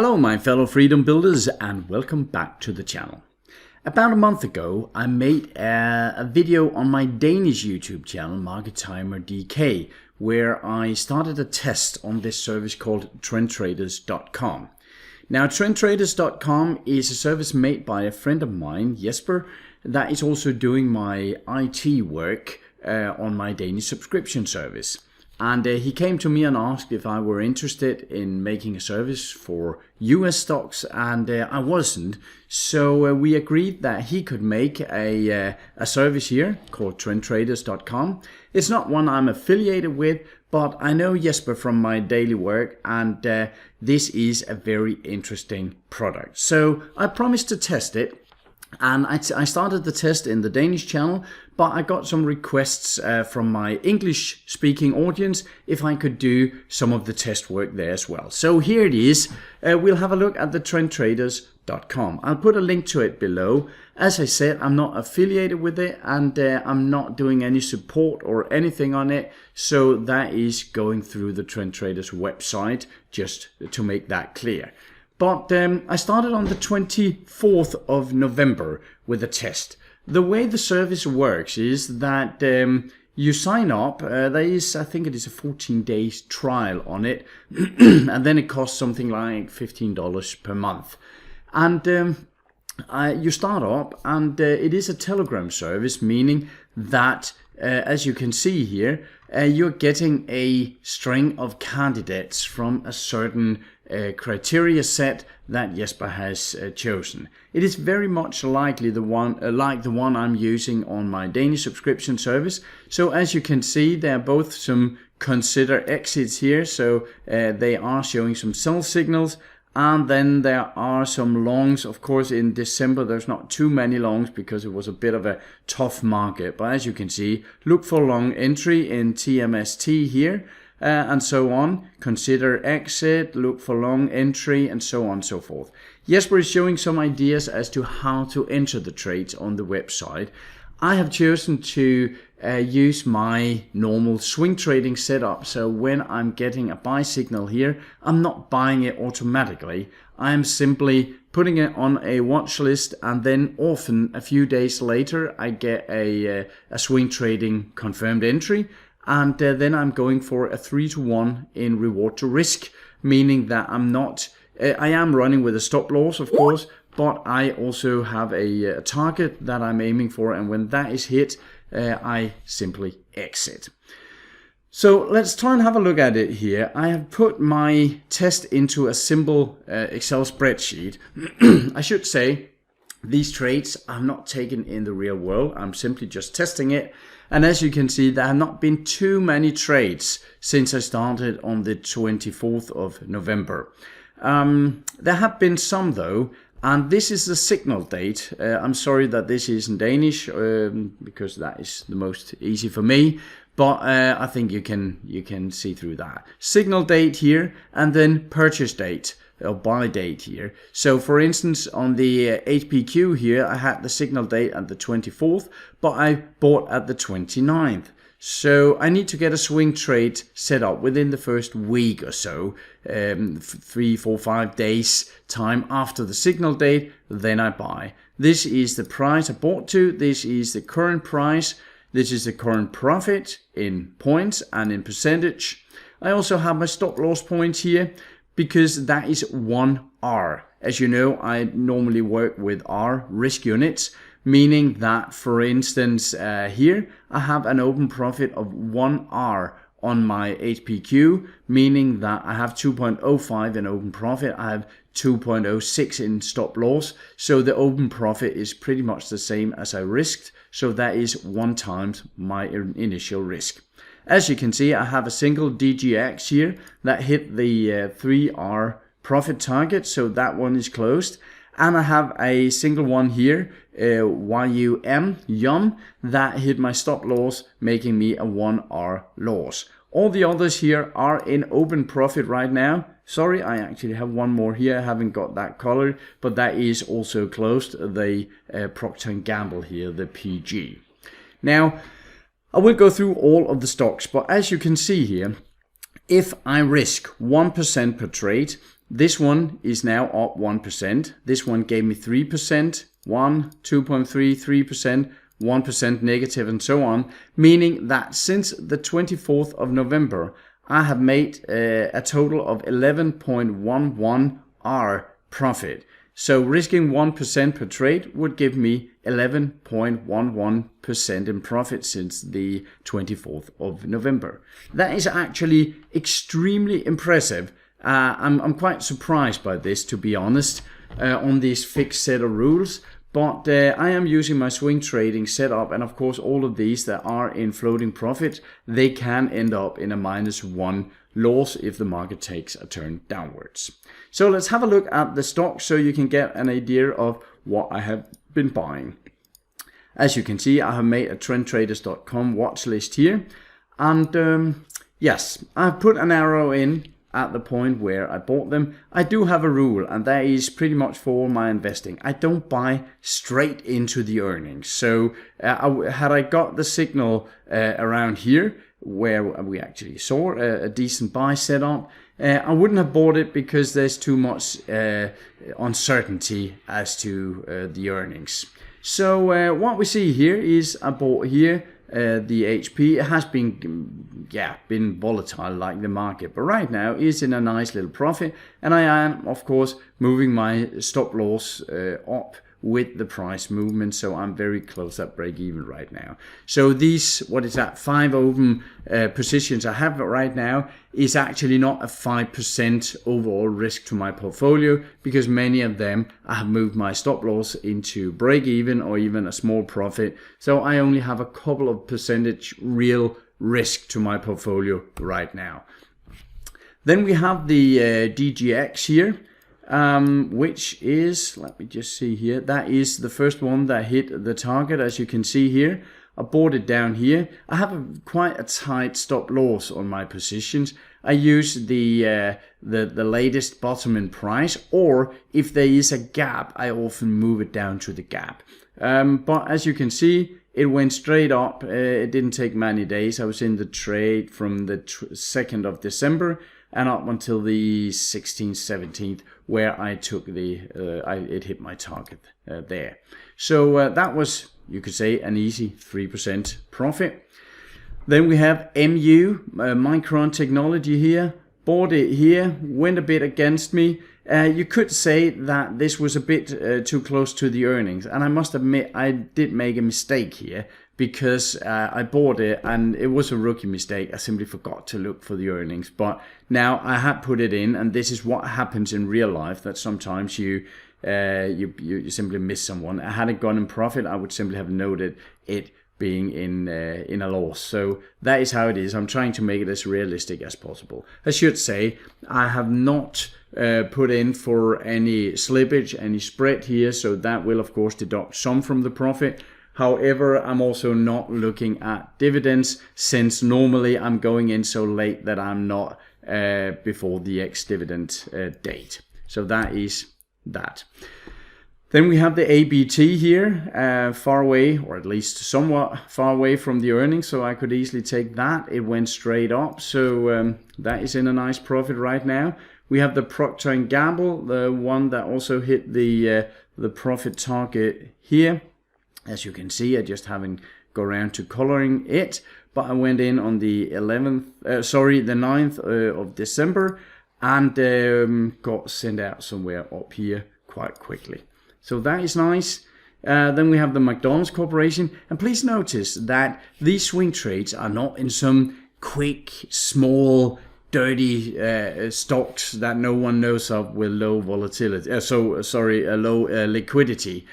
Hello my fellow freedom builders and welcome back to the channel. About a month ago I made a video on my Danish YouTube channel Market Timer DK where I started a test on this service called trendtraders.com. Now trendtraders.com is a service made by a friend of mine, Jesper, that is also doing my IT work on my Danish subscription service. And he came to me and asked if I were interested in making a service for US stocks, and I wasn't. So we agreed that he could make a service here called trendtraders.com. It's not one I'm affiliated with, but I know Jesper from my daily work, and this is a very interesting product. So I promised to test it. And I started the test in the Danish channel, but I got some requests from my English speaking audience if I could do some of the test work there as well. So here it is. We'll have a look at the trendtraders.com. I'll put a link to it below. As I said, I'm not affiliated with it, and I'm not doing any support or anything on it. So that is going through the Trend Traders website, just to make that clear. But I started on the 24th of November with a test. The way the service works is that you sign up. There is, I think it is a 14 days trial on it. And then it costs something like $15 per month. And you start up, and it is a Telegram service, meaning that, as you can see here, you're getting a string of candidates from a certain criteria set that Jesper has chosen. It is very much likely the one like the one I'm using on my Danish subscription service. So as you can see, there are both some consider exits here, so they are showing some sell signals. And then there are some longs. Of course, in December, there's not too many longs because it was a bit of a tough market. But as you can see, look for long entry in TMST here and so on. Consider exit, look for long entry, and so on and so forth. Jesper is showing some ideas as to how to enter the trades on the website. I have chosen to use my normal swing trading setup. So when I'm getting a buy signal here, I'm not buying it automatically. I am simply putting it on a watch list, and then often a few days later I get a swing trading confirmed entry, and then I'm going for a 3-to-1 in reward to risk, meaning that I'm not I am running with a stop loss, of course, but I also have a target that I'm aiming for, and when that is hit, I simply exit. So let's try and have a look at it here. I have put my test into a simple Excel spreadsheet. I should say these trades are not taken in the real world. I'm simply just testing it. And as you can see, there have not been too many trades since I started on the 24th of November. There have been some though, and this is the signal date. I'm sorry that this is in Danish because that is the most easy for me, but I think you can see through that. Signal date here, and then purchase date or buy date here. So for instance, on the HPQ here, I had the signal date at the 24th, but I bought at the 29th. So I need to get a swing trade set up within the first week or so, 3, 4, 5 days time after the signal date, then I buy. This is the price I bought to, this is the current price, this is the current profit in points and in percentage. I also have my stop loss point here because that is 1R. As you know, I normally work with R risk units, meaning that, for instance, here I have an open profit of 1R on my HPQ, meaning that I have 2.05 in open profit, I have 2.06 in stop loss, so the open profit is pretty much the same as I risked, so that is 1 times my initial risk. As you can see, I have a single DGX here that hit the 3R profit target, so that one is closed. And I have a single one here, YUM, that hit my stop loss, making me a 1R loss. All the others here are in open profit right now. Sorry, I actually have one more here. I haven't got that color, but that is also closed, the Procter & Gamble here, the PG. Now, I will go through all of the stocks, but as you can see here, if I risk 1% per trade, This one is now up 1%. This one gave me 3%, 1, 2.3, 3%, 1% negative, and so on, meaning that since the 24th of November, I have made a total of 11.11 R profit. So risking 1% per trade would give me 11.11% in profit since the 24th of November. That is actually extremely impressive. I'm quite surprised by this, to be honest, on this fixed set of rules. But I am using my swing trading setup, and of course all of these that are in floating profit, they can end up in a -1 loss if the market takes a turn downwards. So let's have a look at the stocks so you can get an idea of what I have been buying. As you can see, I have made a trendtraders.com watch list here, and yes, I've put an arrow in at the point where I bought them. I do have a rule, and that is pretty much for all my investing. I don't buy straight into the earnings. So had I got the signal around here, where we actually saw a decent buy set up, I wouldn't have bought it because there's too much uncertainty as to the earnings. So what we see here is I bought here the HP. It has been volatile like the market, but right now is in a nice little profit, and I am of course moving my stop loss up with the price movement, so I'm very close at break even right now. So these, what is that, 5 open positions I have right now is actually not a 5% overall risk to my portfolio, because many of them I have moved my stop loss into break even or even a small profit, so I only have a couple of percentage real risk to my portfolio right now. Then we have the DGX here, which is, let me just see here, that is the first one that hit the target. As you can see here, I bought it down here. I have quite a tight stop loss on my positions. I use the latest bottom in price, or if there is a gap, I often move it down to the gap. But as you can see, it went straight up. It didn't take many days. I was in the trade from the 2nd of December and up until the 16th, 17th, where I took it hit my target there. So that was, you could say, an easy 3% profit. Then we have MU, Micron Technology here. Bought it here, went a bit against me. You could say that this was a bit too close to the earnings, and I must admit I did make a mistake here, because I bought it and it was a rookie mistake. I simply forgot to look for the earnings, but now I had put it in, and this is what happens in real life, that sometimes you simply miss someone. Had it gone in profit, I would simply have noted it being in a loss. So that is how it is. I'm trying to make it as realistic as possible. I should say I have not put in for any slippage, any spread here, so that will of course deduct some from the profit. However, I'm also not looking at dividends, since normally I'm going in so late that I'm not before the ex-dividend date. So that is that. Then we have the ABT here, far away, or at least somewhat far away from the earnings, so I could easily take that. It went straight up, so that is in a nice profit right now. We have the Procter & Gamble, the one that also hit the profit target here. As you can see, I just haven't got around to coloring it, but I went in on the 9th of December, and got sent out somewhere up here quite quickly. So that is nice. Then we have the McDonald's Corporation, and please notice that these swing trades are not in some quick, small, dirty stocks that no one knows of with low volatility. Low liquidity.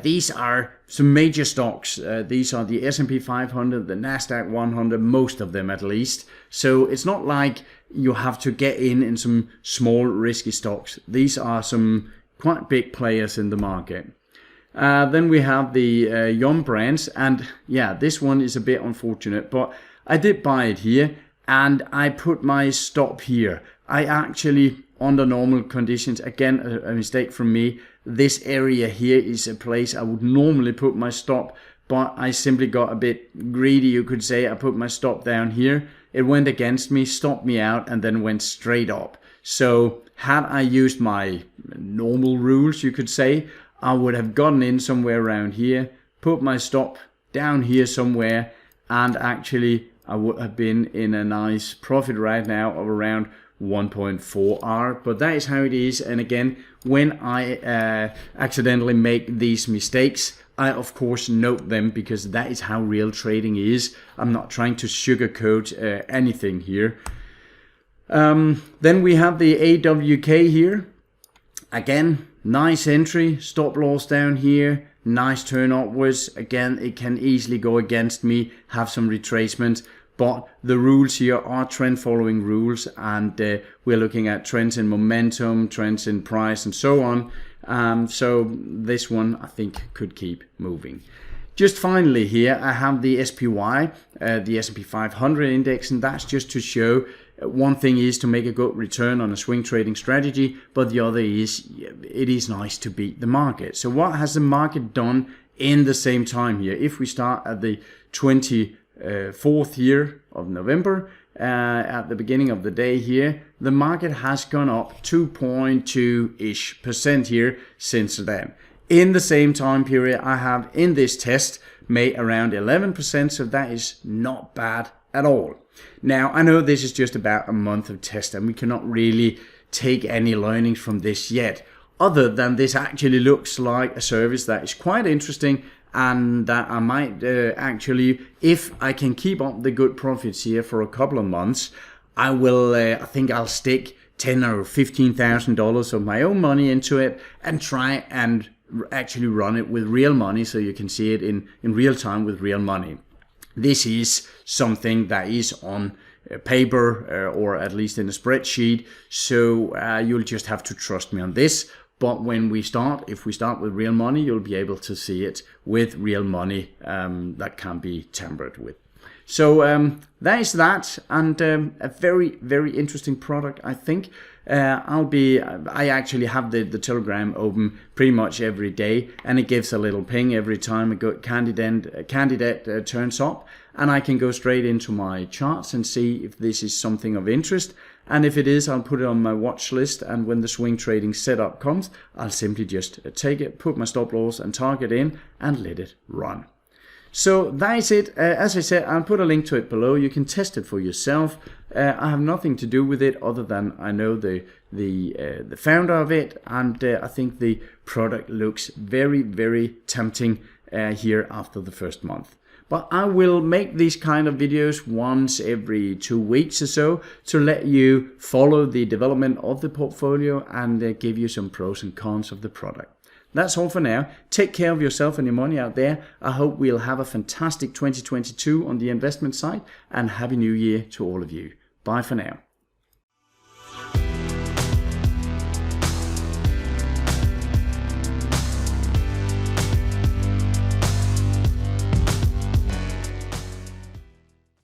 These are some major stocks. These are the S&P 500, the Nasdaq 100, most of them at least. So it's not like you have to get in some small risky stocks. These are some quite big players in the market. Then we have the Yum brands, and yeah, this one is a bit unfortunate, but I did buy it here, and I put my stop here. I actually, under normal conditions, again a mistake from me, this area here is a place I would normally put my stop, but I simply got a bit greedy, you could say. I put my stop down here. It went against me, stopped me out, and then went straight up. So had I used my normal rules, you could say, I would have gotten in somewhere around here, put my stop down here somewhere, and actually I would have been in a nice profit right now of around 1.4R. But that is how it is. And again, when I accidentally make these mistakes, I of course note them, because that is how real trading is. I'm not trying to sugarcoat anything here. Then we have the AWK here. Again, nice entry, stop loss down here, nice turn upwards. Again, it can easily go against me, have some retracement, but the rules here are trend following rules, and we're looking at trends in momentum, trends in price, and so on. So this one I think could keep moving. Just finally here, I have the SPY, the S&P 500 index, and that's just to show one thing is to make a good return on a swing trading strategy, but the other is it is nice to beat the market. So what has the market done in the same time here? If we start at the 24th year of November, at the beginning of the day here, the market has gone up 2.2% here since then. In the same time period, I have in this test made around 11%, so that is not bad at all. Now, I know this is just about a month of test, and we cannot really take any learnings from this yet, other than this actually looks like a service that is quite interesting, and that I might actually, if I can keep up the good profits here for a couple of months, I will. I think I'll stick $10,000 or $15,000 of my own money into it and try and actually run it with real money, so you can see it in real time with real money. This is something that is on paper or at least in a spreadsheet, so you'll just have to trust me on this. But when we start, if we start with real money, you'll be able to see it with real money that can be tampered with. So that is that, and a very, very interesting product, I think. I actually have the Telegram open pretty much every day, and it gives a little ping every time a good candidate turns up, and I can go straight into my charts and see if this is something of interest. And if it is, I'll put it on my watch list, and when the swing trading setup comes, I'll simply just take it, put my stop loss and target in, and let it run. So that is it. As I said, I'll put a link to it below. You can test it for yourself. I have nothing to do with it other than I know the founder of it, and I think the product looks very, very tempting here after the first month. But I will make these kind of videos once every 2 weeks or so to let you follow the development of the portfolio and give you some pros and cons of the product. That's all for now. Take care of yourself and your money out there. I hope we'll have a fantastic 2022 on the investment side, and Happy New Year to all of you. Bye for now.